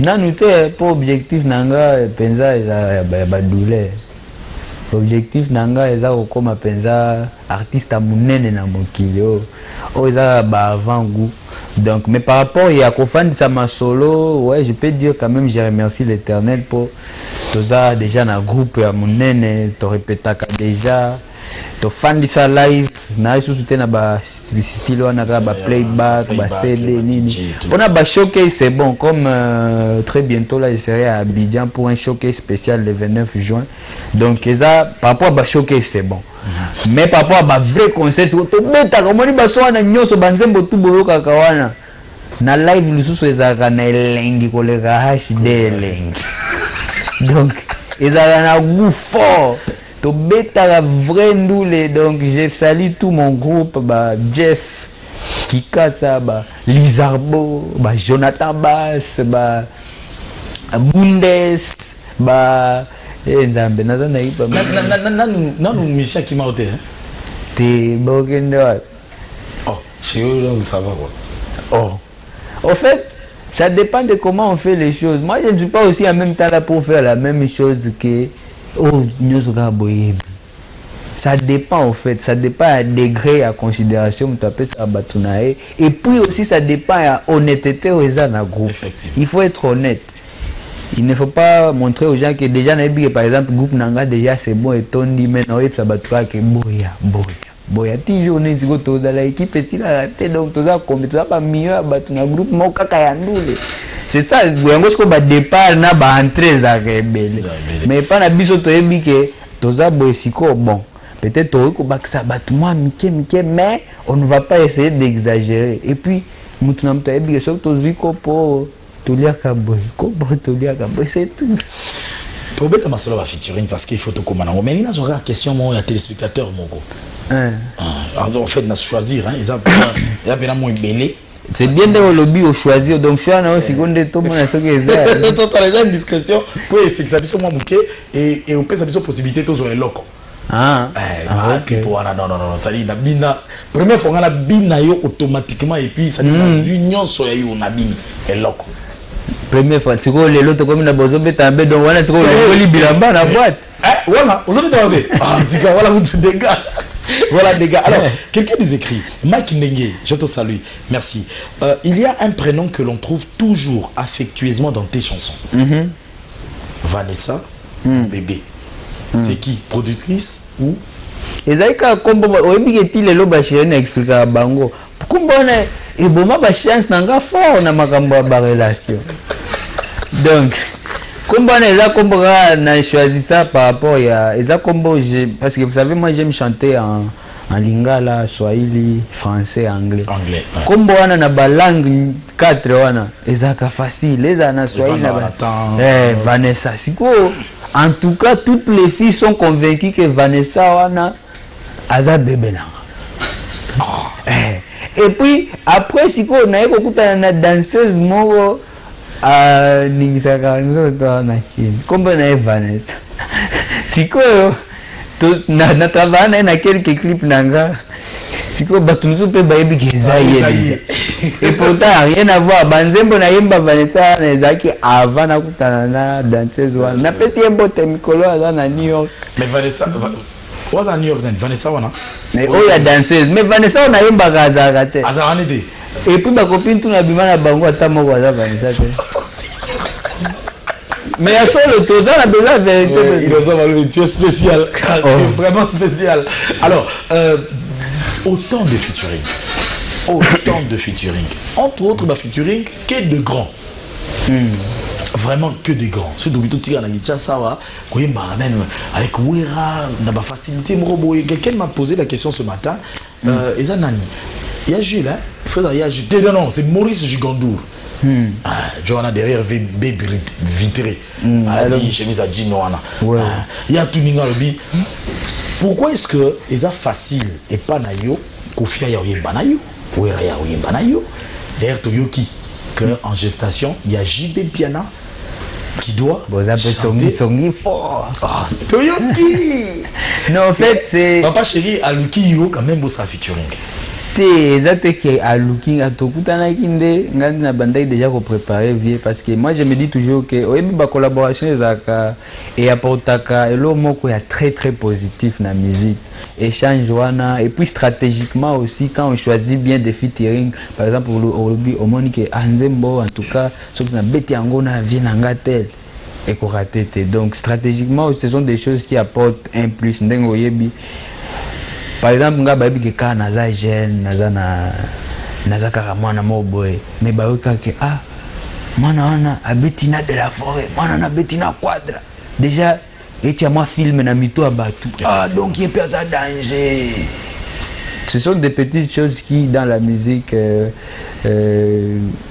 Non, pour objectif nanga penza ba douleur. Objectif nanga eza comme penza artiste munene na mokili o eza ba avant goût. Donc mais par rapport à Kofandi sama solo, ouais, je peux dire quand même je remercie l'Éternel pour toza déjà na groupe ya munene, to répétaka déjà to fandi sa live na isusu tena ba style wana ba playback ba CD nini. On a ba showcase, c'est bon comme très bientôt là je serai à Abidjan pour un showcase spécial le 29 juin. Donc ça par rapport à ba showcase c'est bon. Mais par rapport à ba vrai concert to beta comme ni ba so wana nyoso banzembo tu boyoka kawana. Na live lisusu ezaka na elengi koleka HD elengi. Donc ezaka na goût fort. To beta la vraie ndoule. Donc je salue tout mon groupe, bah Jeff Kikasa, bah Lizarbo, bah Jonathan Bass, bah Bundes, bah Nzambe nazana ipa. Non mission qui m'a ôté. T'es bokende. Oh, chez eux là vous savez quoi. Oh. En fait, ça dépend de comment on fait les choses. Moi je ne suis pas aussi en même temps là pour faire la même chose que ça dépend en fait, ça dépend à degré à considération et puis aussi ça dépend à honnêteté aux gens dans groupe. Il faut être honnête. Il ne faut pas montrer aux gens que déjà par exemple groupe nanga déjà c'est bon et ton dit maintenant ça va que boya toujours ne zigo to dans l'équipe et si la raté donc tout ça comme ça pas mieux à battre un groupe mo kaka ya ndule. C'est ça, vous avez départ na ba entrée za rebelle. Mais pas na biso to yebi que toza boesiko bon. Peut-être to ko baksa batuma mike mais on ne va pas essayer d'exagérer. Et puis mutu na mutu yebi que so to ziko po tolia ka boy. Ko bo tolia ka boy c'est tout. Probeta masolo va featuring parce qu'il faut to komana. Mais il y a une question mon ya téléspectateur moko. En fait na choisir hein, ils a bien moins belé. C'est bien de lobby au choisir donc je suis en seconde tout monde ce que c'est total une discrétion pour s'examiner moi bouquet et on peut s'amuser possibilité tous au loco non ça dit na bina première fois on a bina yo automatiquement et puis ça dit l'union so ya yo na bini et loco première fois c'est quoi les loto comme na bozo beta be donc voilà c'est quoi le bilamba na boîte voilà vous avez trouvé dis-moi voilà vous des gars. Voilà les gars. Alors, quelqu'un nous écrit, Mike Nenge, je te salue, merci. Il y a un prénom que l'on trouve toujours affectueusement dans tes chansons. Vanessa, bébé. C'est qui? Productrice ou? Ezaïka kombo oyebi ke lelo ba chérie expliquer bango. Kombo na eboma ba chance nanga fort na makambo ba relation. Donc combo na combo na choisi ça par rapport à eza combo parce que vous savez moi j'aime chanter en lingala, swahili, français, anglais. Combo wana na ba langue 4 wana eza ka facile, eza na swahili na Vanessa siko. En tout cas toutes les filles sont convaincues que Vanessa wana aza bébé na. Et puis après siko na eko kuta na danseuse moko ningisaka nzoto na kini kombo na Vanessa siko na travailler na quelques clips nanga siko batunzo pe bayebi kezaye et pourtant rien à voir banzembo na yemba Vanessa na ezaki avant na kutana na danseuse wana na pesi yembo temikolo aza na New York mais Vanessa was à New York Vanessa wana mais oh ya danseuse mais Vanessa na yemba kazaka te azarani te et puis ma copine tout na bimana bango ata moko aza Vanessa te. Mais à le taux la belle vérité. Il a valu, tu es spécial, tu es vraiment spécial. Alors, autant de featuring, entre autres, bah, featuring que de grands. Vraiment que de grands. Ce dont tu as dit ça, même avec Wera, on a facilité. Quelqu'un m'a posé la question ce matin. Il y a Jules, il y a Jules. Non, c'est Maurice Gigandour. Johanna derrière B vitré. Elle a dit chemise à Ginoana. Il y a tout Ningarobi. Pourquoi est-ce que c'est facile et pas nayo Kofia ya oyemba nayo Wera ya oyemba nayo derrière Toyoki que en gestation il y a JB Piana qui doit chanter fort. Toyoki. Non en fait c'est papa chéri Aluki yo quand même beau sa featuring. te exacte que à looking à tokutana kinde ngandi na bandai déjà ko préparer vie parce que moi je me dis toujours que oyebi ba collaboration ezaka et apportaka elo moko ya très très positif na musique échange wana et puis stratégiquement aussi quand on choisit bien des featuring par exemple au monique Anzembo en tout cas ce qui na beti yango na vie na ngatel et ko raté donc stratégiquement ce sont des choses qui apportent un plus ndengo yebi. Par exemple, nga baby ke ka naza jeune naza kaka mwana mo boy mais ba weka ke mwana wana abetina de la forêt mwana na betina quadra déjà et tu as moi film na mito abatu donc il y a pas de danger. Ce sont des petites choses qui dans la musique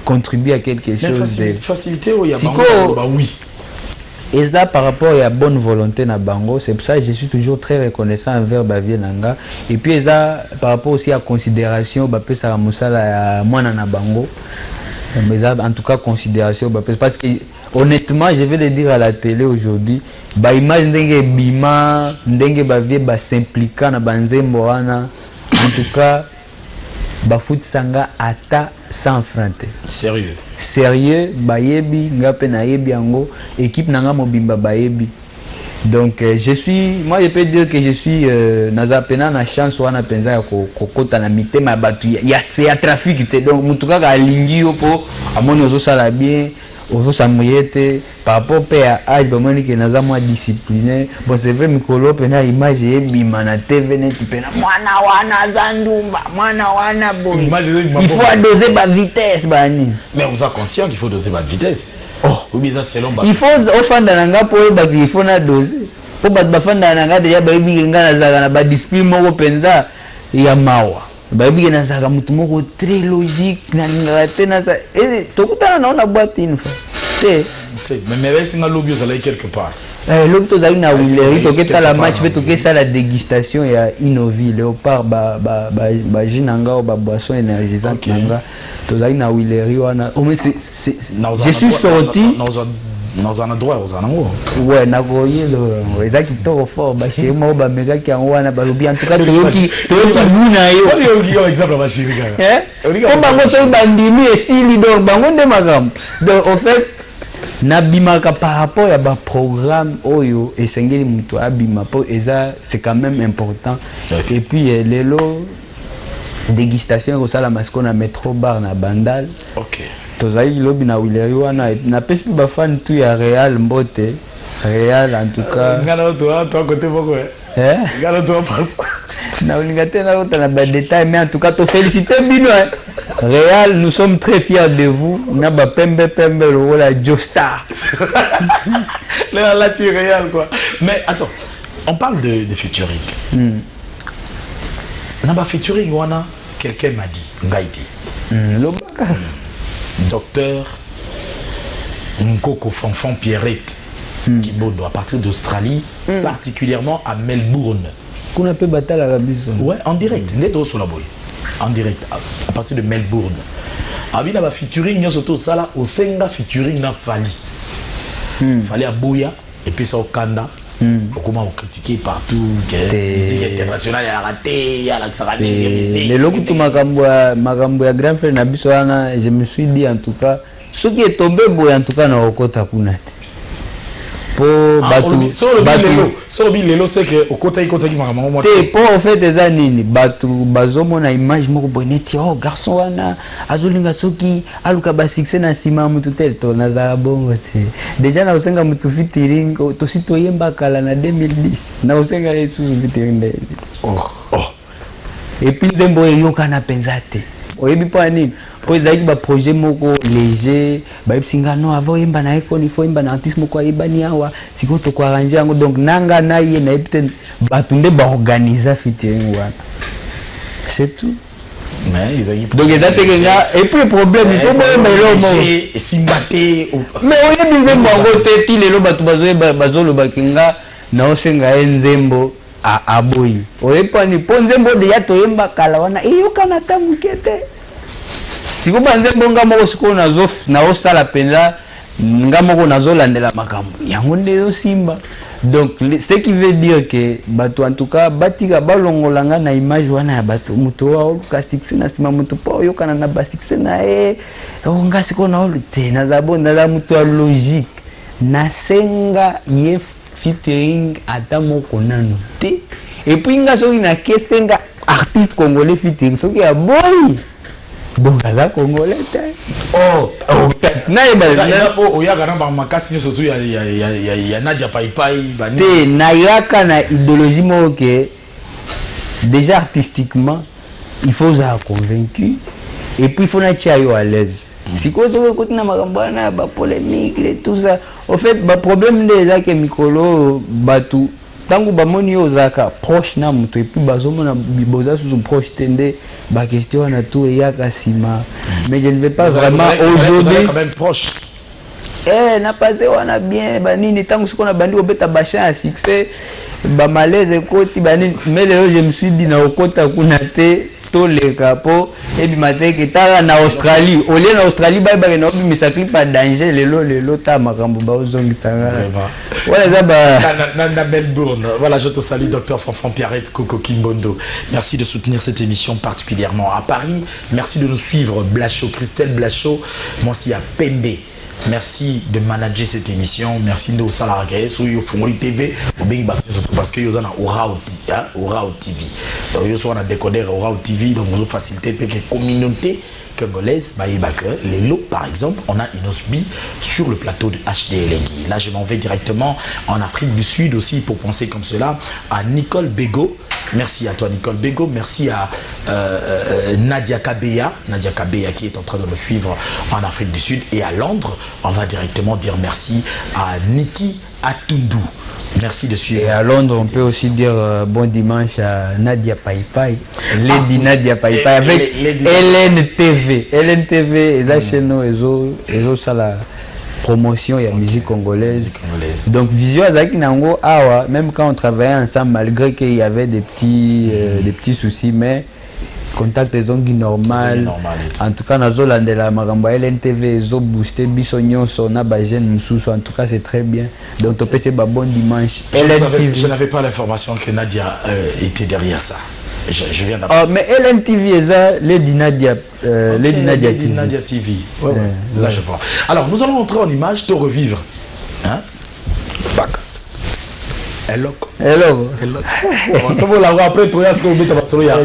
contribuent à quelque chose de facilité ou il y a bah oui. Et ça par rapport à la bonne volonté na bango, c'est pour ça que je suis toujours très reconnaissant envers Bavie Nanga. Et puis ça par rapport aussi à considération, bapé ça musala mwana na bango. Mais ça en tout cas considération parce que honnêtement, je vais le dire à la télé aujourd'hui, ba image ndenge bima, ndenge bavie ba s'impliquer na banzembo wana. En tout cas, ba foot sanga ata sans frante. Sérieux. Sérieux, bayebi, ngape na yebi yango, équipe nanga mobimba bayebi. Donc je peux dire que je suis naza pena na chance wana penza ya kokota na mitema batu ya trafic te. Donc mutuka ka lingi yo po amoni ozo sala bien, ozo samuyete par rapport à âge bamoni ke naza moi discipliné. Bon c'est vrai mikolo pena image yebi mana TV net pena mwana wana zandumba, mwana wana boy. Il faut doser ba vitesse bani. Mais on est conscient qu'il faut doser ba vitesse. Il faut ofanda nanga po il faut na doser. Po bafanda nanga déjà ba yebi nga na zaka na ba discipline moko penza ya mawa. Ba yebi na zaka mutu moko très logique na ngate na sa tokutana na ona boîte une fois. Mais c'est un lobby aux quelque part. L'autre chose a une Willery, toqué la match, mais toqué ça la dégustation et à Innovi, Léopard, Jinanga ou boisson énergisante nanga. Toza une Willery, je suis sorti. Dans un endroit aux amours. Ouais, na voyé le exact trop fort. Bah chez moi, bah méga qui en ouana, bah en tout cas, toyoki buna yo. On dit un exemple à chérie. Comme bango so bandimi et si leader bango de magam. Donc en fait. Nabimaka par rapport à un programme oyo et sengeli muto abima po eza c'est quand même important. Et puis les lots dégustation au sala masco na métro bar na bandal. OK. Tozai lobi na Willery wana na pesi ba fan tout ya Real Mbote. Real en tout cas. Ngalo toi côté beaucoup Ngalo toi passe. Na uningate na autre na ba détail mais en tout cas to féliciter bino. Real, nous sommes très fiers de vous. Naba pembe le rôle à Joestar. Là tu Real quoi. Mais attends, on parle de featuring. Naba featuring wana quelqu'un m'a dit Ngaïti. Docteur Nkoko Fanfan Pierrette qui à partir d'Australie, particulièrement à Melbourne. Qu'on appelle Battle Arabison. Ouais, en direct. En direct à partir de Melbourne. Abi na ba featuring nyo soto sala au senga featuring na Fali. Fali à Boya et puis ça au Kanda. Comment on critiquer partout que musique internationale a raté, a l'accéléré musique. Les locaux tout makambo ya grand frère na biso wana, je me suis dit en tout cas ce qui est tombé boy en tout cas na okota kuna. Po batu so bilelo c'est que okota qui makambo moi. Te po en fait des années batu bazomo na image moko boneti oh garçon wana azolinga soki aluka ba succès na sima mutu tel to na za bongo te. Déjà na usenga mutu featuring to sito yemba kala na 2010 na usenga yesu featuring. Et puis zembo yoka na penzate. Oyebi po ani po ezaki ba projet moko léger ba ipsinga no avant yemba na eko ni fo yemba na artiste moko yeba ni awa siko to ko arranger yango donc nanga na ye na epten batunde ba organiser featuring wana. C'est tout. Mais donc ils ont et puis le problème il faut même et simbaté mais oyebi nzembo ngo te ti lelo batu bazolo bakinga na osenga nzembo a boy oyepa ni ponzembo de ya toyemba kala wana iyoka na tamukete siko banzembo ngamo siko na osala penza ngamo ko nazolandela makambo yango nde yo simba Donc ce qui veut dire que bato en tout cas batika balongolanga na image wana ya bato muto wa oluka succès na sima muto po yokana na ba succès na ngasi ko na olute na zabo na muto wa logique na senga ye featuring ata moko nanu te et puis nga soki na kestenga artiste congolais featuring soki ya boy bon là congolais na yeba oyaka na ba makasi surtout ya Nadia Paipai bani te na yaka na idéologie mo que déjà artistiquement il faut être convaincu et puis il faut na tia yo à l'aise si ko to ko na makambana ba polémique et tout ça au fait ba problème déjà que mikolo batu tangu bamoni yo zaka proche na muto et puis bazomona biboza sous proche tende ba question na tout yaka sima mais je ne vais pas vraiment aujourd'hui quand même proche na passé wana bien banini tangu siko na bandi obeta basha à succès ba malaise koti banini mais là je me suis dit na okota kuna te to le capo et bi matin que ta na Australie au lieu na Australie ba na obi misakli pas danger lelo ta makambo ba ozongi sanga voilà ça ba na Melbourne. Voilà, je te salue docteur Franfran Pierrette Coco Kimbondo. Merci de soutenir cette émission particulièrement à Paris. Merci de nous suivre Blachot Christelle Blachot, moi aussi à Pembe. Merci de manager cette émission. Merci de vous salarier sur Yofungoli TV parce que vous avez Orao TV. Donc vous avez un décodeur Orao TV, donc vous facilitez la communauté congolaise. Les lots, par exemple, on a Inosbi sur le plateau de HDLNG. Là, je m'en vais directement en Afrique du Sud aussi pour penser comme cela à Nicole Bego. Merci à toi Nicole Bego, merci à Nadia Kabeya qui est en train de me suivre en Afrique du Sud, et à Londres, on va directement dire merci à Niki Atundu. Merci de suivre. Et à Londres, on peut aussi dire bon dimanche à Nadia Paipai, Lady Nadia Paipai avec LNTV. LNTV, et là chez nous, ils ont ça la promotion et la musique congolaise. Donc Visio Azaki Nango Awa, même quand on travaillait ensemble, malgré qu'il y avait des petits soucis, mais contact les ongi normal. En tout cas, Nazoland de la Maramba LNTV, zo boosté bisognon sona bajen en tout cas c'est très bien. Donc on peut se bon dimanche. Je n'avais pas l'information que Nadia était derrière ça. Je viens d'apprendre. Mais LNTV, ça, Lady Nadia TV. Ouais. Là, je vois. Alors, nous allons entrer en image, te revivre. Hein? Bac. Hello. Après, tu as ce qu'on met à Bassoya.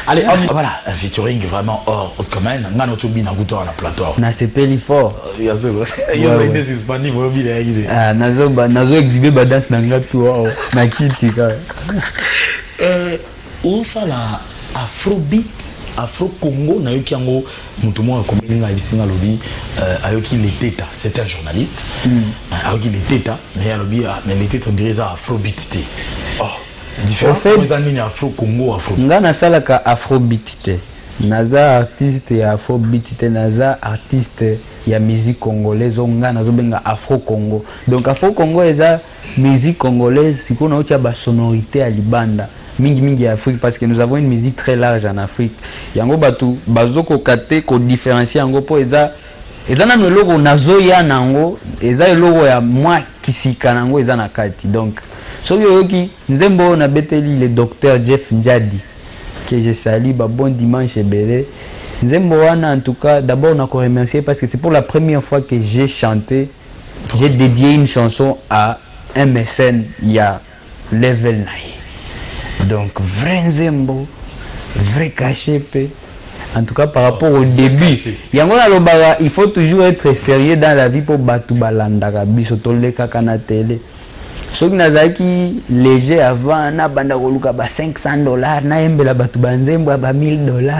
Allez, voilà, un featuring vraiment hors quand même. On a notre bine à goûter à la plateau. Na c'est peli fort. Il y a ça. Il y a des Hispaniques, moi, il y a nazo exhibé badance na ngatu na kiti ka. Où ça la Afrobeat, Afro-Congo, na yoki yango mutumo a komenga ibisinga lobi ayoki les teta, c'est un journaliste. Ayoki les teta, mais alobi mais les teta on dirait ça Afrobeat té. Oh, différence aux amis Afro-Congo, Afrobeat. Nga na salaka Afrobeat té. Naza artiste ya Afrobeat té, naza artiste ya musique congolaise, nga nazo benga Afro-Congo. Donc Afro-Congo eza musique congolaise, siko na ocha ba sonorité à libanda. Mingi Afrique, parce que nous avons une musique très large en Afrique. Yango batu bazoko kate ko différencier yango po eza na logo nazo ya nango eza logo ya moi kisika nango eza na kati. Donc so yoki nzembo na beteli le docteur Jeff Njadi que je salue, bon dimanche belé. Nzembo wana en tout cas d'abord on a remercier parce que c'est pour la première fois que j'ai chanté, j'ai dédié une chanson à un mécène, il y a Level Naï. Donc vrai nzembo, vrai cachet. En tout cas par rapport au début, il faut toujours être sérieux dans la vie pour battre balandaka biso toleka kana télé. Soki nazaki léger avant na banda koluka ba $500 na embela batu banzembo ba $1000.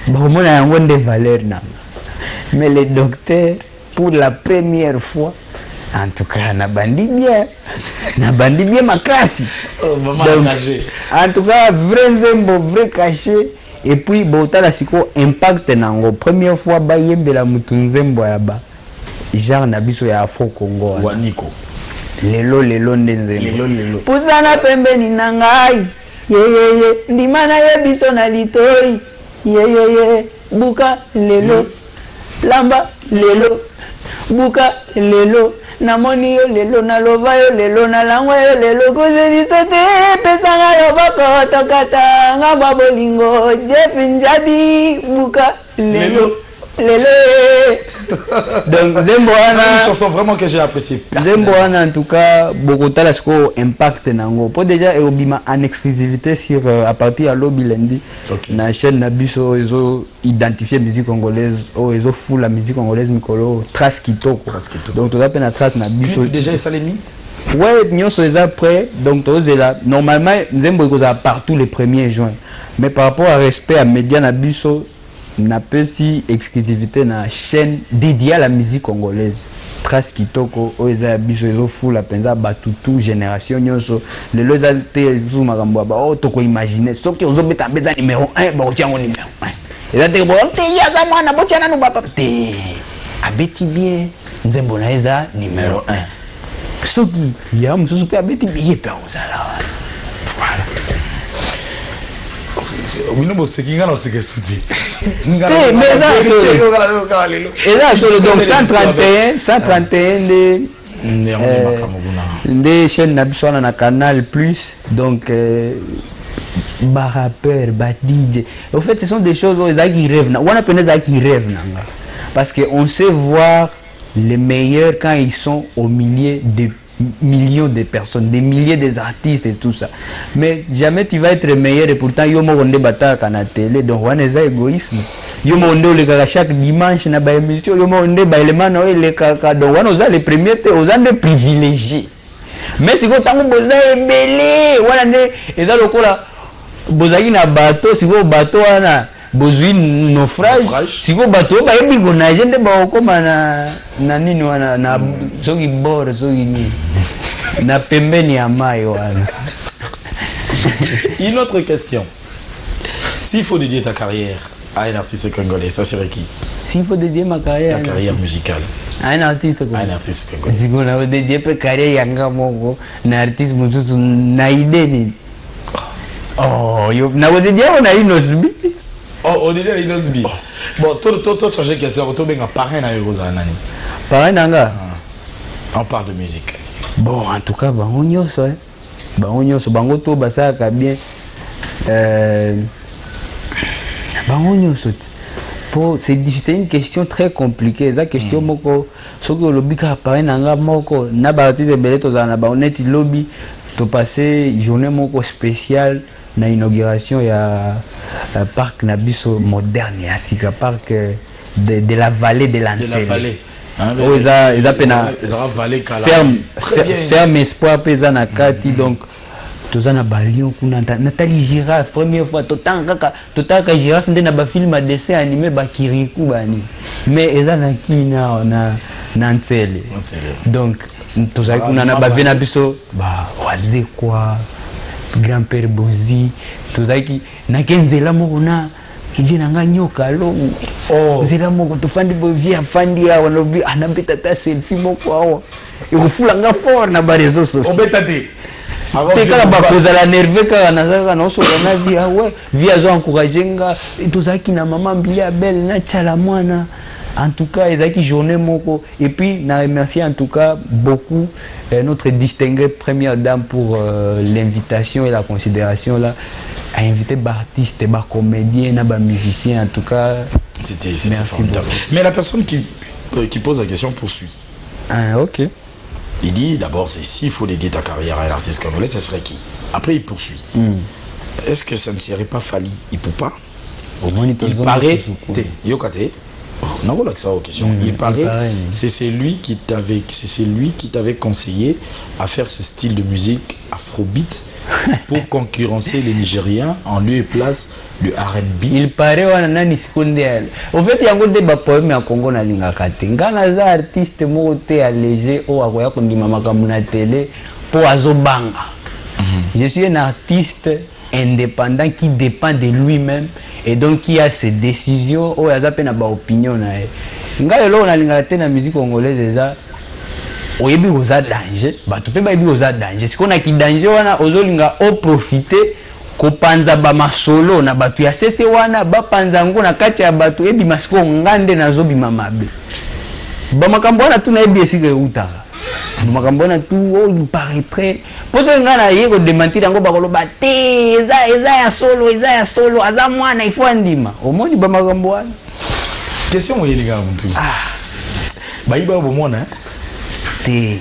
Bon mona yango de valeur na. Mais le docteur pour la première fois en tout cas na bandi bien makasi. Donc, en tout cas vrai nzembo, vrai cachet. Et puis botala siko impact nango première fois ba yembela mutu nzembo ya ba genre na biso ya Afro-Congo waniko lelo nzembo lelo pusana pembeni na ngai ye ndima na ye biso na litoi ye buka lelo lamba lelo buka lelo namoni yo lelo naloba yo lelo nalangwa yo lelo kozeliso te pesanga loboko tokata nga babolingo jefi njadi buka lelo donc Zembo une chanson vraiment que j'ai appréciée. Zembo en tout cas beaucoup de choses impact nango pour déjà et obima en exclusivité sur à partir à lobby lundi na chaîne Nabiso ils ont identifié musique congolaise oh ils ont full la musique congolaise mikolo trace kitoko donc tu as peine trace Nabiso déjà ça les mis ouais nous sommes après donc tu là normalement Zembo il partout le 1er juin mais par rapport à respect à média Nabiso n'a pas si exclusivité na chaîne dédiée à la musique congolaise trace kitoko oza biso ezo fou la penza batutu génération nyonso le loza te zu makambo ba o toko imaginer soki ozo beta beza numéro 1 ba otiango numéro 1 et là te bo te yaza mwana botiana no baba te abeti bien Nzembo na eza numéro 1 soki ya mususu pe abeti bien pe ozala voilà. Oui, nous sommes qui gagnent ce que soutient. Et là, donc 131 des chaînes Nabiswana na Canal Plus, donc ba rappeur, ba DJ. En fait, ce sont des choses où ils rêvent. On appelle ça qui rêvent, parce que on sait voir les meilleurs quand ils sont au milieu de millions de personnes, des milliers d'artistes et tout ça. Mais jamais tu vas être meilleur et pourtant il y a des batailles à la télé. Donc on est égoïsme. Il y a des chaque dimanche na ba émission, il y a des éléments les kaka. Donc on est les premiers, on est des privilégiés. Mais si vous avez belé, on est dans le coup là, vous avez un bateau, si vous bateau na bozui naufrage si vous bateau ba yebi gona jende ba okoma na nini wana na soki bord soki ni na pembeni ya mai wana. Une autre question, s'il faut dédier ta carrière à un artiste congolais, ça serait qui? S'il faut dédier ma carrière, ta carrière musicale à un artiste congolais, un artiste congolais, si on a dédié ma carrière yanga moko na artiste mususu na idée oh yo na dédié on a une osbi. Oh, on dit qu'il est bon, toi, changer question, tu es un parrain à Eurozanani. Parrain nanga. On parle de musique. Bon, en tout cas, bango nyonso, bango to basaka bien. Bango nyonso. C'est une question très compliquée. C'est une question moko. Ce que le bika parrain nanga moko, na ba artiste belé to zana ba honnête lobby, to passer journée moko spéciale. Na inauguration ya parc Nabiso moderne ya sika parc de la vallée de l'Ancel. Oh ils appellent ferme espoir pesa na kati donc tozana balion kuna Nathalie Girafe première fois totaka Girafe ndena ba film à dessin animé ba Kirikou bani mais ezana kina na Ncele donc tozali kuna na ba vena biso ba waze quoi grand-père Bozi tozaki na kenzela moko na vient nga nyoka lo nzela moko to fandi bo via fandi awa no bi anabeta ta selfie moko awa ikufula nga fort na ba réseaux sociaux obeta te kala ba kozala nerveux kala nazaka na so na via ouais via zo encourager nga tozaki na maman mbili ya belle na chala mwana. En tout cas, ils ont une journée moko. Et puis, je remercie en tout cas beaucoup notre distinguée première dame pour l'invitation et la considération là, à inviter des artistes, des comédiens, des musiciens. En tout cas, c'était formidable. Mais la personne qui pose la question poursuit. Ah, ok. Il dit d'abord, c'est s'il faut dédier ta carrière à un artiste congolais, ça serait qui? Après, il poursuit. Est-ce que ça ne serait pas Fally Ipupa? Il paraît. Yokate. Non, voilà que ça aux questions. Il paraît, c'est celui qui t'avait conseillé à faire ce style de musique afrobeat pour concurrencer les Nigériens en lieu et place du R&B. Il paraît on seconde. En fait, il y a des poèmes à Congo na lingakate. Ngana za artiste moté allégé au akoya kondima makambo na télé pour azobanga. Je suis un artiste indépendant qui dépend de lui-même et donc qui a ses décisions ou a zape na ba opinion na e ngai lo na linga te na musique congolaise déjà oyebi oza danger bato pe ba yebi oza danger siko na ki danger wana ozolinga o profiter ko panza ba masolo na bato ya sese wana ba panza ngo na kati ya bato ebi masiko ngande na zobi mamabe ba makambo wana tuna yebi esike utaka makambo na tout oh il paraîtrait pour ça ngana yeko démentir yango bakoloba te eza ya solo aza mwana il faut andima omoni ba makambo wana question moyeli nga mtu bayiba bomona te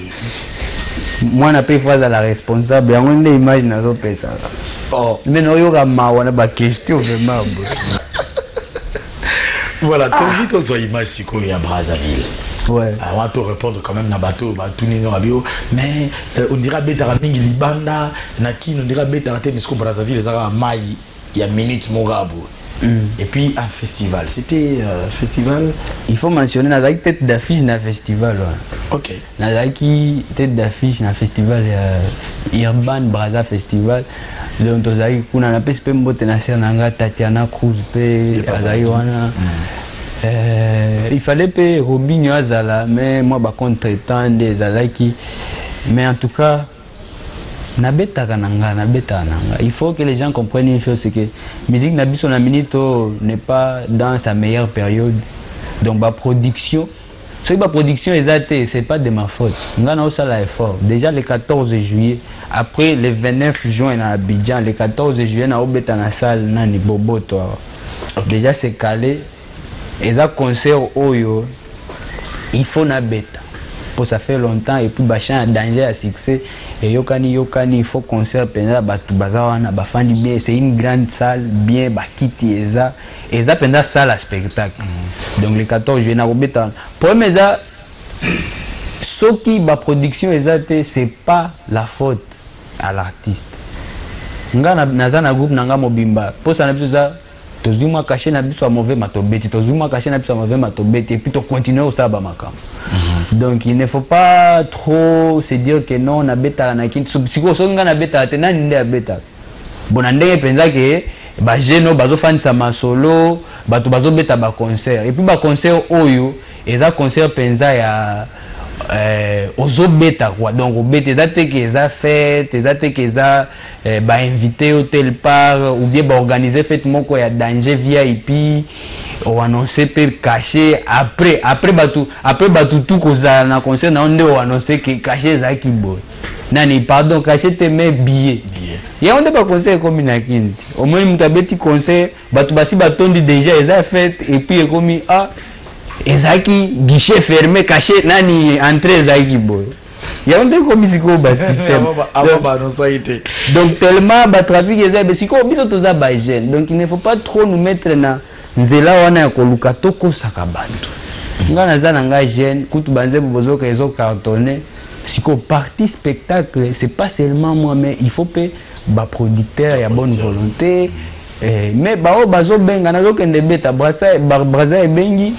mwana pe fois la responsable yango nde image nazo pesa oh mais no yoka mawana ba question vraiment voilà tu dis que image siko ya Brazzaville. Ouais. On va te répondre quand même na bateau, tout nino abio, mais on dira beta mingi libanda, naki on dira beta te misko Brazzaville zara mai ya minute morabu. Et puis un festival, c'était festival. Il faut mentionner Nazaki tête d'affiche na festival. Ouais. OK. Nazaki tête d'affiche na festival Urban Brazza Festival. Donc tozaki kuna na pese pe mbote na ser nanga Tatiana Cruz pe azai wana. Il fallait payer Robinho Azala, mais moi, par contre, temps des Azaki. Mais en tout cas, il faut que les gens comprennent une chose, c'est que la musique Nabiso Naminito n'est pas dans sa meilleure période. Donc, la production, ce que la production c'est pas de ma faute. On a aussi l'effort. Déjà le 14 juillet, après le 29 juin à Abidjan, le 14 juillet, on a oublié dans la salle, Nani Bobo, toi. Déjà, c'est calé. Et ça concert Oyo, il faut na bêta. Pour ça fait longtemps et puis bachan danger à succès et yokani il faut concert pendant batu bazawana bafandi bien c'est une grande salle bien bakiti et ça pendant salle à spectacle. Donc le 14 juillet na bêta. Pour mais ça ce qui ba production c'est pas la faute à l'artiste. Nga na groupe nanga mobimba. Pour ça na ça tozuma caché na biso mauvais matobeti tozuma caché na biso mauvais matobeti et puis to continuer au saba makam. Donc il ne faut pas trop se dire que non na beta na kin subsiko songa na beta tena nde beta bona ndenge penza ke ba jeno bazo fan sa masolo bato bazo beta ba concert et puis ba concert oyo eza concert penza ya ozo beta quoi donc obeta eza te que eza fête eza te que eza ba invité au tel part ou bien ba organiser fête moko ya danger VIP ou annoncer pe caché après batu tout koza na concert na onde ou annoncer que caché za ki boy nani pardon caché te mais billet ya onde ba concert comme na kinti au moins mutabeti concert batu basi batondi déjà eza fête et puis ekomi ezaki guichet fermé caché nani entrée ezaki boy ya onde komi siko ba système donc tellement ba trafic ezaki siko biso toza ba jeune donc il ne faut pas trop nous mettre na nzela wana ya koluka toko saka bantu nga naza na nga jeune kutu banze bozoka ezo cartonner siko partie spectacle c'est pas seulement moi mais il faut pe ba producteur ya bonne volonté mais ba o bazo benga nazo kende beta Brazza et bengi.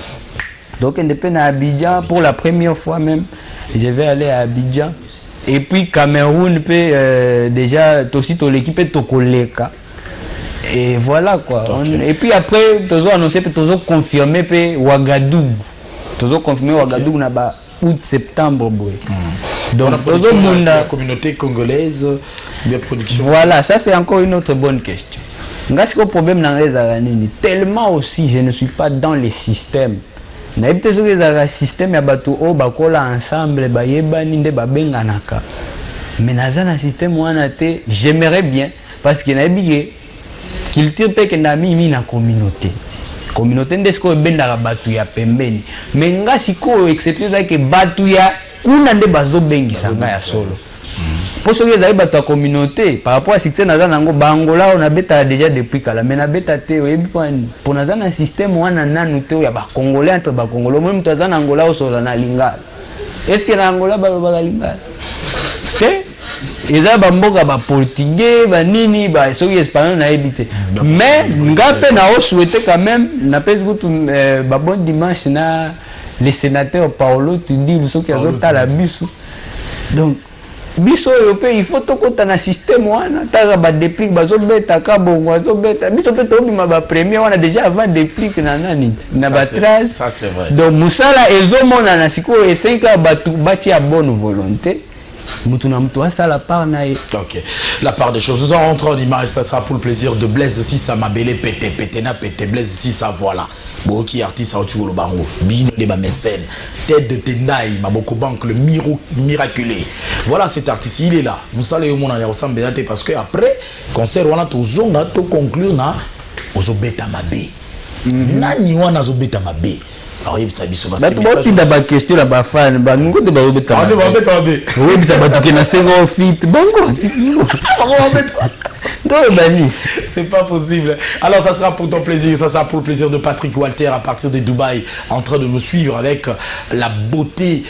Donc, on est à Abidjan pour la première fois même. Je vais aller à Abidjan. Et puis, Cameroun, déjà, aussi, l'équipe est Tokoleka. Et voilà quoi. Et puis après, tu as annoncé, tu as confirmé Ouagadougou. Tu as confirmé Ouagadougou dans août-septembre. Donc, la communauté congolaise, bien production. Voilà, ça c'est encore une autre bonne question. Le problème dans les Aranini, tellement aussi, je ne suis pas dans les systèmes. Na ibte soki za système ya batu o bakola ensemble bayebani nde babenganaka mais naza na système wana te j'aimerais bien parce que na ebike culture pe ke na mimi na communauté nde siko bendaka batu ya pembeni mais nga siko exception za ke batu ya kuna nde bazobengisa nga ya solo pour ce que bato ya communauté par rapport à succès naza nango bangola on a beta déjà depuis kala mais na beta te pour naza na système wana nanu te ya ba congolais entre ba congolais même to za na angola osola na lingala est-ce que na angola ba lingala te eza ba mboka ba portugais ba nini ba soki espagnol na ebité mais ngape na o souhaiter quand même na pèse goût ba bon dimanche na le sénateur Paulo Tudi soki azota la bisu donc biso européen il faut tokota na système wana taka ba déplique bazobeta ka bongo bazobeta biso pe tobima ba premier wana déjà avant déplique na nani na ba trace ça c'est vrai donc musala ezomona na siko esenka batu bati ya bonne volonté Mutuna mtu ça la part na. Ok. La part des choses. Nous en rentrons en image. Ça sera pour le plaisir de Blaise si ça m'a belé pété pété na pété Blaise si ça voilà. Bon qui artiste à autour le bango. Bino les mécènes. Tête de Tendai, Maboko Bank le miraculé. Voilà cet artiste il est là. Vous savez au monde en ensemble parce que après concert on a tout zonga tout conclure na ozobeta mabe. Nani wana zobeta mabe. Alors il s'habille sur parce que moi qui d'abord question la ba fan ba ngo de ba obeta mabe. Oui bisa batuke na 5 feet bango. C'est pas possible. Alors ça sera pour ton plaisir, ça sera pour le plaisir de Patrick Walter à partir de Dubaï en train de nous suivre avec la beauté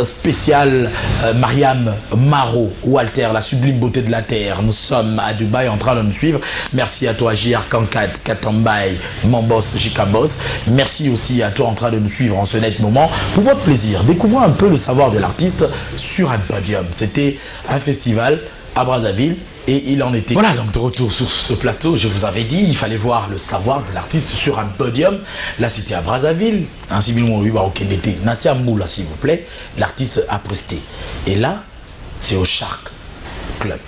spéciale Mariam Maro Walter, la sublime beauté de la terre. Nous sommes à Dubaï en train de nous suivre. Merci à toi JR Kankat, Katambay, mon boss Jika Boss. Merci aussi à toi en train de nous suivre en ce net moment. Pour votre plaisir, découvrons un peu le savoir de l'artiste sur un podium. C'était un festival à Brazzaville. Et il en était. Voilà, donc de retour sur ce plateau, je vous avais dit, il fallait voir le savoir de l'artiste sur un podium. Là, c'était à Brazzaville. Ainsi, Nassia Moula, s'il vous plaît. L'artiste a presté. Et là, c'est au Shark Club.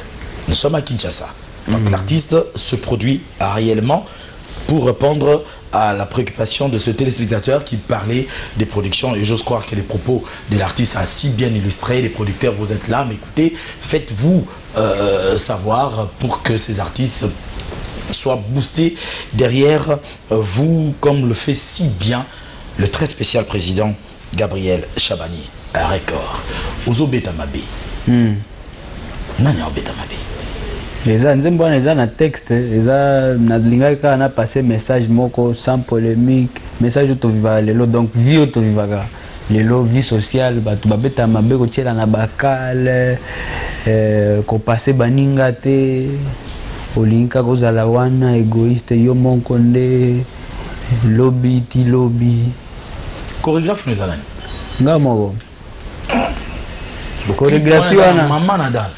Nous sommes à Kinshasa. Donc, l'artiste se produit réellement pour répondre à la préoccupation de ce téléspectateur qui parlait des productions. Et j'ose croire que les propos de l'artiste a si bien illustré. Les producteurs, vous êtes là, mais écoutez, faites-vous savoir pour que ces artistes soient boostés derrière vous, comme le fait si bien le très spécial président Gabriel Chabani. Un record. Ozo Betamabe. Nani o Betamabe. Eza nzembo eza na texte, eza na lingaka na passer message moko sans polémique, message to viva lelo donc vie to vivaka. Lelo vie sociale batu babeta mabe ko tshela na bakale ko passer baninga te olinka ko zala wana égoïste yo monko nde lobby ti lobby. Chorégraphe nous alani. Ngamoko.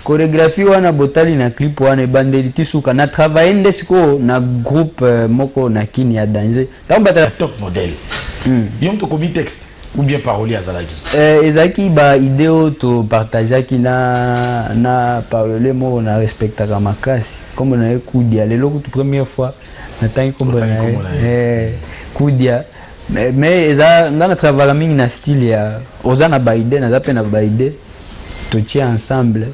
Chorégraphie wana botali na clip wana bandeli tisuka na travailler ndesiko na groupe moko na kini ya danger. Tamba top model. Yom to kobi texte ou bien parolier azalaki. Ezaki ba idéo to partager ki na parler mo na respectaka makasi. Comme na ekudia lelo ku première fois na tangi kombo na kudia mais eza ngana travailler mingi na style ya ozana ba idée na zape na ba idée to tient ensemble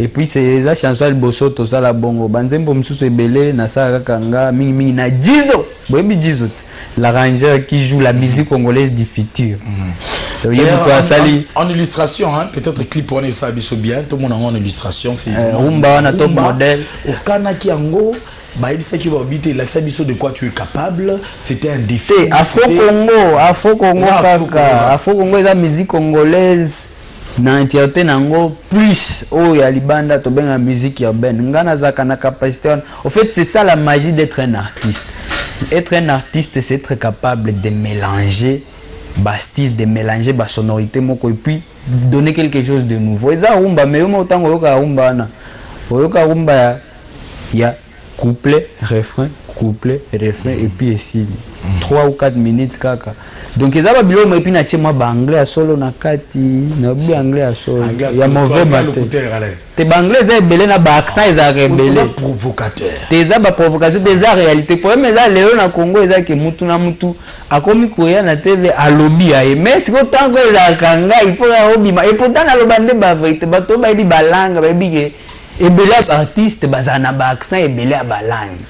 et puis c'est la chanson el bosso to sala bongo banzembo msusu ebele na sala kanga mingi na Jizo boyebi Jizo l'arrangeur qui joue la musique congolaise du futur. En illustration hein, peut-être clip on est ça biso bien tout le monde en illustration c'est rumba na top modèle au kanaki ango bah il sait qu'il va habiter l'accès biso de quoi tu es capable, c'était un défi. Afro Congo kaka Afro Congo est la musique congolaise na entièreté nango plus ya libanda to benga musique urbaine ngana zaka na capacité. En fait c'est ça la magie d'être un artiste. Être un artiste c'est être capable de mélanger bas style, de mélanger bas sonorité moko et puis donner quelque chose de nouveau. Eza rumba mais yo tango yoka rumba na yoka rumba ya couplet refrain couplet refrain et puis ici 3 ou 4 minutes kaka. Donc ils avaient bilo mais puis na tchema ba anglais solo na kati na bi anglais solo ya mauvais matin te anglais za belé na ba accent za rebelle provocateur te za ba provocation des réalité problème za lelo na Congo za ke mutu na mutu akomi koya na TV alobi ya mais siko tango la kanga il faut ya obi et pourtant na lobande ba vérité ba to ba di balanga ba bige et belé artiste ba za na ba accent et belé ba langue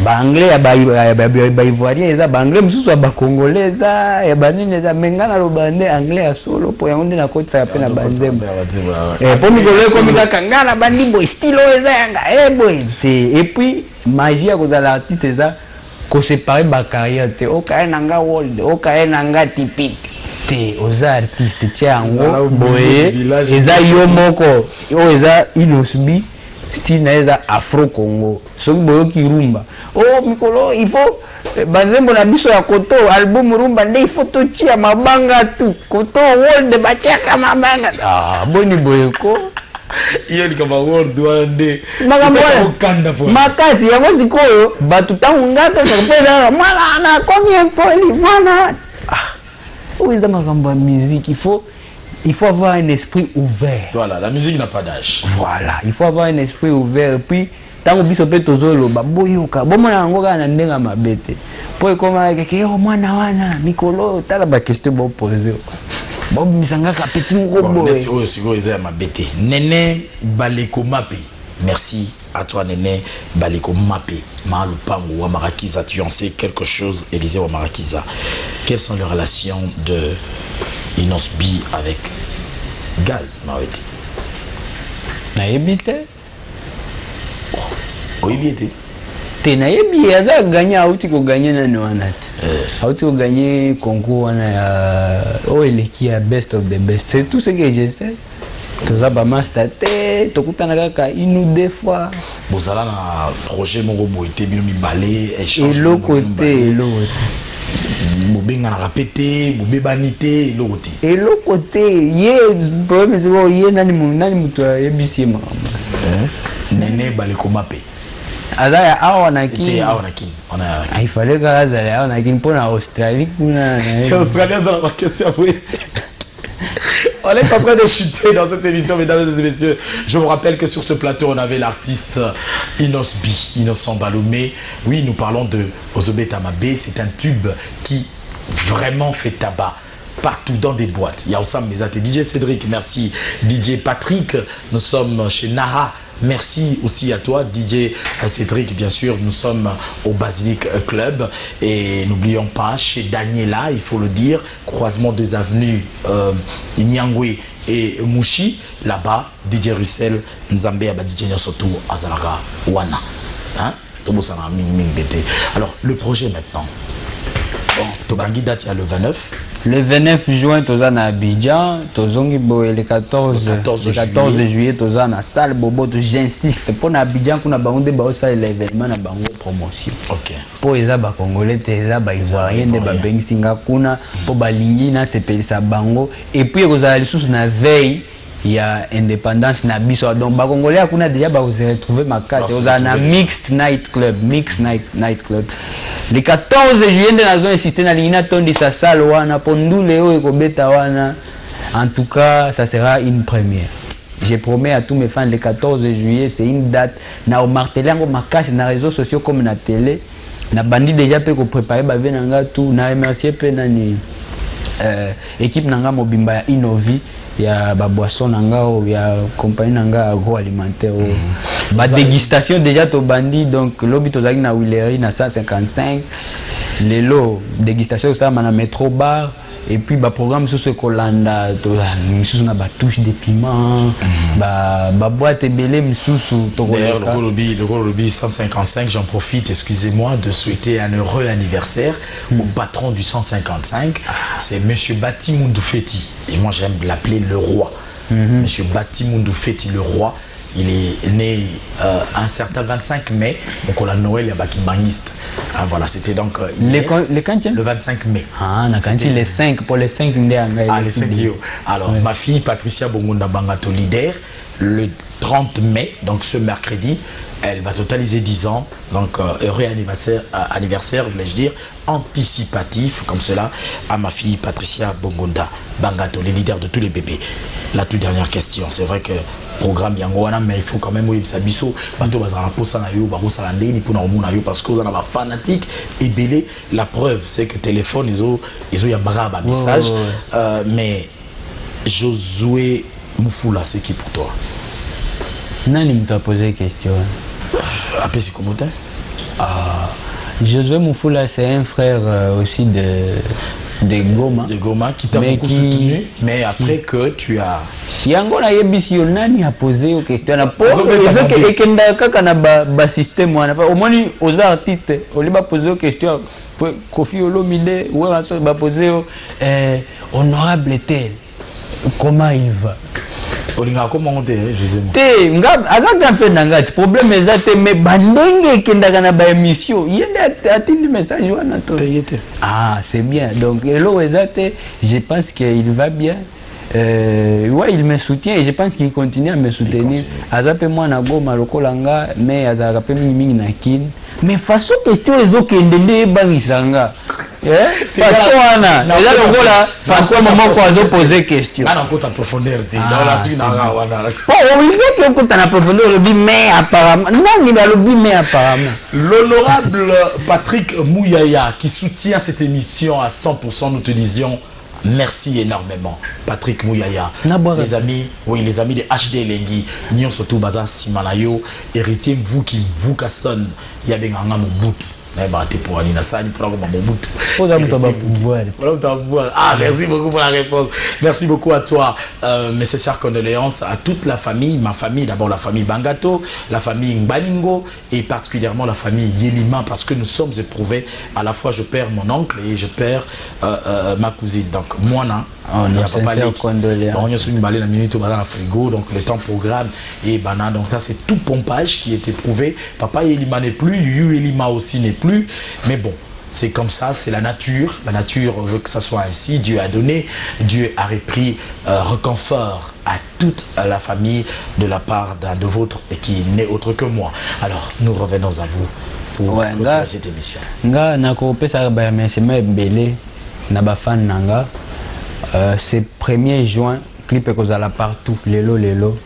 ba anglais ba ivoirien eza ba anglais mususu ba congolais eza ya banini eza mengana lobande anglais ya solo po yango ndina kotsa ya pena banzemba po mikolo ko mikaka ngana bandi boy style eza yanga boy te et puis magie ya kozala artiste eza ko séparer ba carrière te o ka nanga world o ka nanga typique te oza artiste tchango boye eza yo moko o eza inosbi style na Afro Congo soki boyoki rumba mikolo il faut banzembo na biso ya koto album rumba nde il faut to tia mabanga tu koto world bachaka mabanga boni boyeko iyo ni kama world wande makasi yango sikoyo batu tangu ngata sakupeza mwana na combien poli mwana oza makambo ya musique il faut il faut avoir un esprit ouvert. Voilà, la musique n'a pas d'âge. Voilà, il faut avoir un esprit ouvert. Et puis, tant que biso pe tozolo ba boyoka bomona ngo kana ndenga mabete po koma keke yo mwana wana mikolo tala ba question bo poser bo misanga ka petit ngobo merci oh siko eza mabete Nene Baleko Mape. Merci à toi Nene Baleko Mape. Malupango wa Marakiza, tu en sais quelque chose Élisée wa Marakiza. Quelles sont les relations de Inosbi avec Gaz Maweti? Na yebite Oui, bien été. Tenayebi aza gagné auti ko gagné na noanat. Auti ko gagné concours wana o eleki a best of the best. C'est tout ce que je sais. Toza ba master te tokutana kaka une ou deux fois. Bozala na projet moko boité bino mi balé échange. Et l'autre côté, Bobenga na répéter, bobebanité, l'autre côté. Et l'autre côté, yé problème c'est que yé nani mutu yebisi mama. Nene Baleko Mape. Azaya awa na kin. C'était awa na kin. On a Il fallait que azaya awa na kin pour la Australie kuna. Australien ça la question à vous. On est en train de chuter dans cette émission, mesdames et messieurs. Je vous rappelle que sur ce plateau, on avait l'artiste Inosbi, Innocent Baloumé. Oui, nous parlons de Ozobé Tamabé. C'est un tube qui vraiment fait tabac partout dans des boîtes. Il y a Oussam Mezate, DJ Cédric, merci. DJ Patrick, nous sommes chez Nara. Merci aussi à toi, DJ Cédric, bien sûr. Nous sommes au Basilic Club. Et n'oublions pas, chez Daniela, il faut le dire, croisement des avenues Nyangwe et Mouchi. Là-bas, DJ Russell, Nzambe, DJ Nyosoto, Azalaga, Wana. Hein? Alors, le projet maintenant. Bon, Tobangi date, il y a le 29. Le 29 juin, toza na Abidjan, tozongi boye le 14 juillet, toza na salle bobo, j'insiste. Pour na Abidjan, kuna bango ba osa l'événement na bango promotion. OK. Pour eza ba congolais, eza ba ivoirien de ba bengisinga kuna, pour ba lingi na sepelisa bango et puis kozala lisusu na veille. Il y a indépendance na biso donc ba congolais kuna déjà ba vous retrouver ma case na mixed night club le 14 juillet de la zone cité na lingina tondi sa salle wana pondule o ekobeta wana. En tout cas ça sera une première. Je promets à tous mes fans le 14 juillet c'est une date na marteler ngo makasi na réseaux sociaux comme na télé na bandi déjà pe ko préparer ba venanga tout na remercier pe nani équipe nanga mobimba ya Innovi. Il y a ba boisson nanga ou il y a compagnie nanga agroalimentaire ba dégustation déjà to bandi donc lobi to zaki na Willery na 155 lelo dégustation ça na métro bar et puis ba programme sous ce kolanda to sous na ba touche de piment ba boîte belé msusu to d'ailleurs le lobby 155 j'en profite excusez-moi de souhaiter un heureux anniversaire au patron du 155 c'est monsieur Bati Mundoufeti et moi j'aime l'appeler le roi. Monsieur Bati Mundoufeti le roi. Il est né un certain 25 mai, donc on a Noël et Bakimbaniste. Ah, voilà, c'était donc le 25 mai. Ah, on a quand les 5 pour les 5 ah, les 5 yo. Alors, ma fille Patricia Bongonda Bangato leader, le 30 mai, donc ce mercredi, elle va totaliser 10 ans. Donc, heureux anniversaire, voulais-je dire, anticipatif, comme cela, à ma fille Patricia Bongonda Bangato, les leaders de tous les bébés. La toute dernière question, c'est vrai que programme yangoana mais il faut quand même oui sabiso bato bazana posa na yo babo salandeni pour na omuna yo parce que on a ba fanatique et belé la preuve c'est que téléphone ils ont ya ba message mais Josué Mufula c'est qui pour toi? Nani m'a posé question. Après c'est comment Josué Mufula c'est un frère aussi de Goma. De Goma qui t'a beaucoup soutenu, mais après que tu as... Si Angola yebisi yo nani a posé aux questions na po que ekenda kaka na ba système wana au moins aux artistes on les ba poser aux questions Kofi Olomide ou ba poser honorable tel comment il va olinga comment on dit José te ngab azaka fait nangati problème ezate mais bandenge kenda kana ba émission yende atindi message wana to ah c'est bien donc hello ezate je pense qu'il va bien ouais il me soutient et je pense qu'il continue à me soutenir azape moi na Goma lokolanga mais azaka pe mingi na kin mais façon question ezokende nde bangisanga façon wana eza lokola fantôme moko azoposer question nga nakota profondeur te oblige okota na profondeur olobi mais apparemment nani balobi mais apparemment. L'honorable Patrick Mouyaya qui soutient cette émission à 100%, nous te disions merci énormément. Patrick Mouyaya, les amis, oui, les amis de HD Lengi, Nyon surtout Baza Simanayo, héritier vous qui vous cassonne, Yabenganga Mobutu. Ah, merci beaucoup pour la réponse. Merci beaucoup à toi. Mes sincères condoléances à toute la famille, ma famille, d'abord la famille Bangato, la famille Ngbaningo et particulièrement la famille Yelima, parce que nous sommes éprouvés. À la fois je perds mon oncle et je perds ma cousine. Donc moi, frigo, donc le temps programme et banane. Donc ça c'est tout pompage qui est éprouvé. Papa Yelima n'est plus, Yu Yelima aussi n'est plus, mais bon, c'est comme ça, c'est la nature veut que ça soit ainsi. Dieu a donné, Dieu a repris réconfort à toute la famille de la part d'un de vôtres et qui n'est autre que moi. Alors nous revenons à vous pour clôturer cette émission. Nga nakopesa ba remerciement ebele na ba fan nanga. C'est 1er juin, clip est aux ala partout, lelo.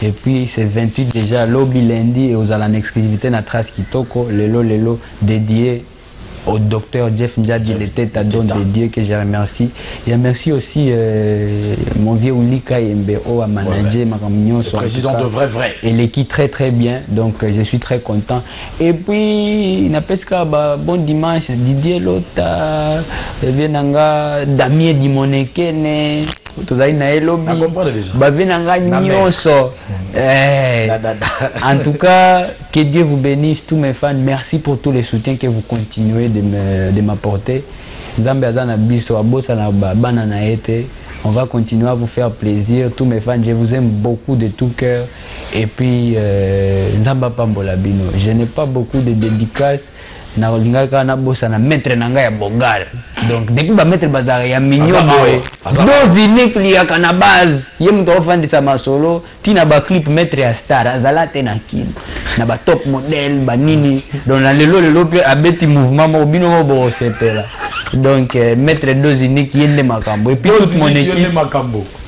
Et puis c'est 28 déjà, lobby lundi et aux ala en exclusivité na trace kitoko, lelo, dédié au docteur Jeff Ndjadji, le tête à don dédié que je remercie. Et merci aussi mon vieux Ulika MBO à manager, le président de vrai. Et l'équipe très bien, donc je suis très content. Et puis, Napeska, bon dimanche, Didier Lota, Venanga, Damien Dimonekene, tozali na elobi bavenanga nyonso. En tout cas, que Dieu vous bénisse tous mes fans. Merci pour tous les soutiens que vous continuez de m'apporter. Nzambe azana biso abosa na bana na ete. On va continuer à vous faire plaisir. Tous mes fans, je vous aime beaucoup de tout cœur. Et puis Nzamba Pambola Bino. Je n'ai pas beaucoup de dédicaces. Na lingaka na bossa na maître nanga ya Bogal. Donc depuis ba maître bazar ya mignon boy. Deux unique liya kana base. Yem to fan de sa masolo, tina ba clip maître ya star azala tena kin. Na ba top model ba nini. Donc na lelo pe abeti mouvement mo bino mo bo sepela. Donc maître deux unique yende makambo. Et puis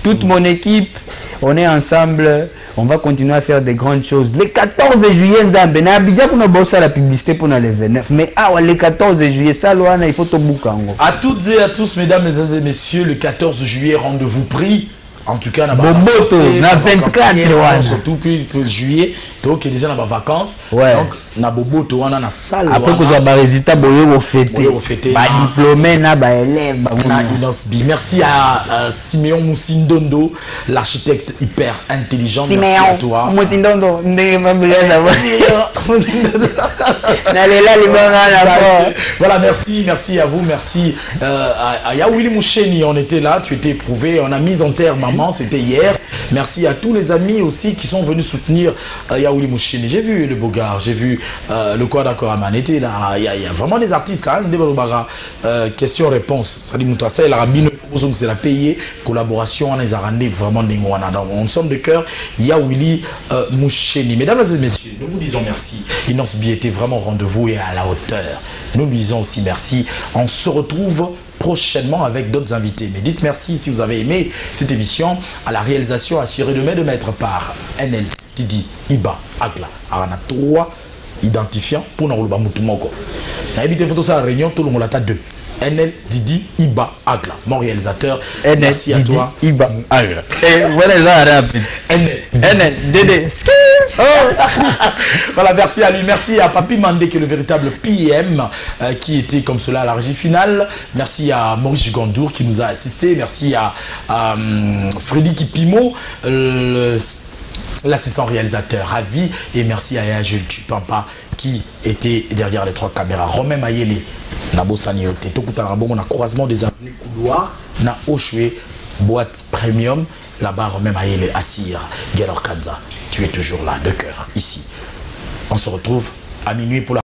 toute mon équipe, on est ensemble. On va continuer à faire des grandes choses. Le 14 juillet, Nzambe, na Abidjan pour nous bosser la publicité pour les 29. Mais le 14 juillet, ça, il faut tout boucler. À toutes et à tous, mesdames et messieurs, le 14 juillet, rendez-vous pris. En tout cas, Boboto, na 24 surtout puis juillet, donc déjà dans les vacances. Ouais. Donc na Boboto, on a na salle. Après que vous avez résultat, vous fêtez. Ba diplômé na ba élève. Merci à Siméon Moussindondo, l'architecte hyper intelligent. Siméon merci à toi. Moussindondo, voilà, merci à vous, merci à Yawili Moucheni, on était là, tu étais éprouvé, on a mis en terre maman, c'était hier. Merci à tous les amis aussi qui sont venus soutenir Yaouli Mouchini. J'ai vu le Bogard, j'ai vu le Kwada Koraman était là. Il y a vraiment des artistes là. Question-réponse. Ça dit Moutassa, il a c'est la payée. Collaboration, on les a rendus vraiment des mois. On somme de cœur, Yaouli Mouchini. Mesdames et messieurs, nous vous disons merci. Innos Bi était vraiment au rendez-vous et à la hauteur. Nous lui disons aussi merci. On se retrouve prochainement avec d'autres invités. Mais dites merci si vous avez aimé cette émission. À la réalisation assurée de mettre par NL Didi Iba Agla. On a 3 identifiants pour nous le Moutoumoko. On a évité photo ça à la réunion, tout le monde a 2. NL Didi Iba Agla, mon réalisateur. Merci à toi. Iba Agla. Et voilà ça rapide. NL Dédé. Voilà, merci à lui. Merci à Papi Mandé qui est le véritable PM qui était comme cela à la régie finale. Merci à Maurice Gandour qui nous a assisté. Merci à Freddy Kipimo, l'assistant réalisateur ravi. Et merci à Jules Tupampa qui était derrière les 3 caméras. Romain Mayele, Nabo Saniote, on a croisement des avenues couloirs, na Oshwe, boîte premium, là-bas Romain Mayele, Assir, Galor Kanza. Tu es toujours là, de cœur, ici. On se retrouve à minuit pour la